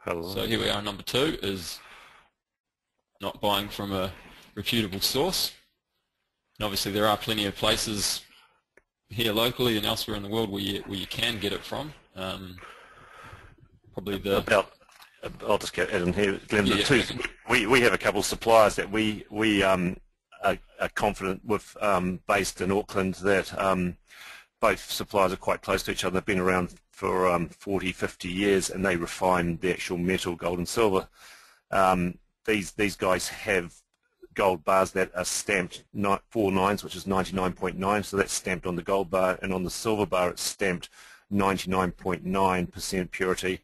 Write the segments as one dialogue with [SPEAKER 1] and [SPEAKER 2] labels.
[SPEAKER 1] Hello.
[SPEAKER 2] So here we are, number 2 is not buying from a reputable source. And obviously there are plenty of places here locally and elsewhere in the world where you can get it from. Probably the...
[SPEAKER 1] I'll just get add in here, Glenn.
[SPEAKER 2] Yeah,
[SPEAKER 1] The two, we have a couple of suppliers that we are confident with, based in Auckland, that both suppliers are quite close to each other. They've been around for 40, 50 years, and they refine the actual metal, gold and silver. These guys have gold bars that are stamped 4 nines, which is 99.9, so that's stamped on the gold bar, and on the silver bar it's stamped 99.9% purity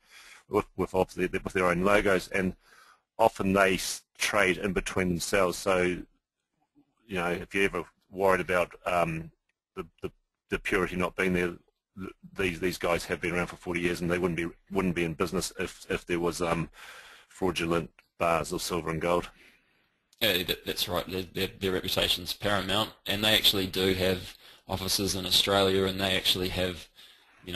[SPEAKER 1] with their own logos, and often they trade in between themselves. So, if you're ever worried about the purity not being there, these guys have been around for 40 years, and they wouldn't be in business if there was fraudulent bars of silver and gold.
[SPEAKER 2] Yeah, that's right. Their reputation's paramount, and they actually do have offices in Australia, and they actually have,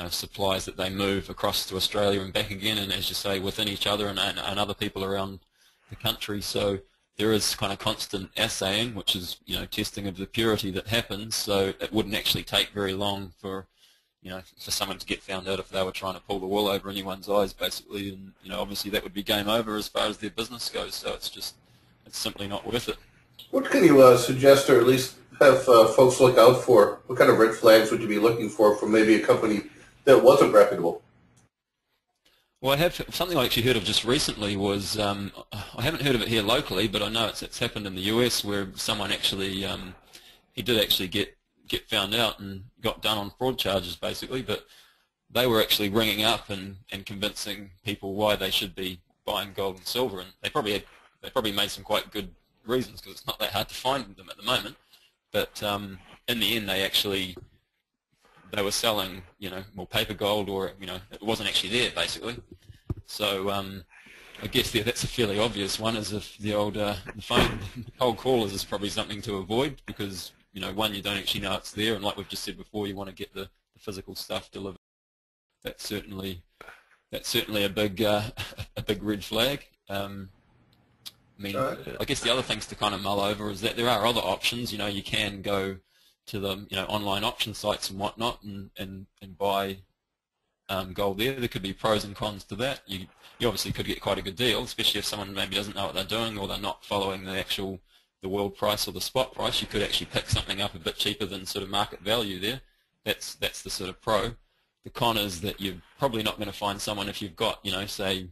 [SPEAKER 2] supplies that they move across to Australia and back again, and as you say, within each other and other people around the country. So there is kind of constant assaying, which is, testing of the purity that happens. So it wouldn't actually take very long for someone to get found out if they were trying to pull the wool over anyone's eyes, basically. And obviously that would be game over as far as their business goes. So it's simply not worth it.
[SPEAKER 3] What can you suggest, or at least have folks look out for? What kind of red flags would you be looking for from maybe a company that wasn't reputable?
[SPEAKER 2] Well, I have something I actually heard of just recently was, I haven't heard of it here locally, but I know it's happened in the US where someone actually, he did actually get found out and got done on fraud charges, basically, but they were actually ringing up and convincing people why they should be buying gold and silver, and they probably made some quite good reasons, because it's not that hard to find them at the moment. But in the end, they were selling, more paper gold, or it wasn't actually there, basically. So I guess that's a fairly obvious one, is if the phone cold callers is probably something to avoid, because one, you don't actually know it's there, and like we've just said before, you want to get the physical stuff delivered. That's certainly a big red flag. I guess the other things to kind of mull over is that there are other options. You can go to the online auction sites and whatnot and buy gold there. There could be pros and cons to that. You obviously could get quite a good deal, especially if someone maybe doesn't know what they're doing, or they're not following the world price or the spot price. You could actually pick something up a bit cheaper than sort of market value there. That's the sort of pro. The con is that you're probably not going to find someone, if you've got, say,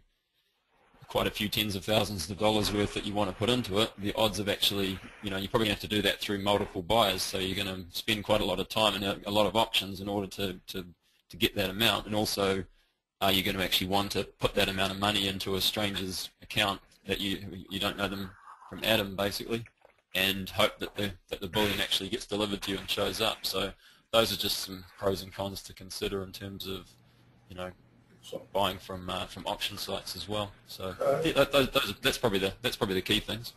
[SPEAKER 2] quite a few tens of thousands of dollars worth that you want to put into it. The odds of actually, you're probably going to have to do that through multiple buyers, so you're going to spend quite a lot of time and a lot of auctions in order to get that amount. And also, are you going to actually want to put that amount of money into a stranger's account that you don't know them from Adam, basically, and hope that the bullion actually gets delivered to you and shows up? So those are just some pros and cons to consider in terms of, buying from auction sites as well. So that's probably the key things.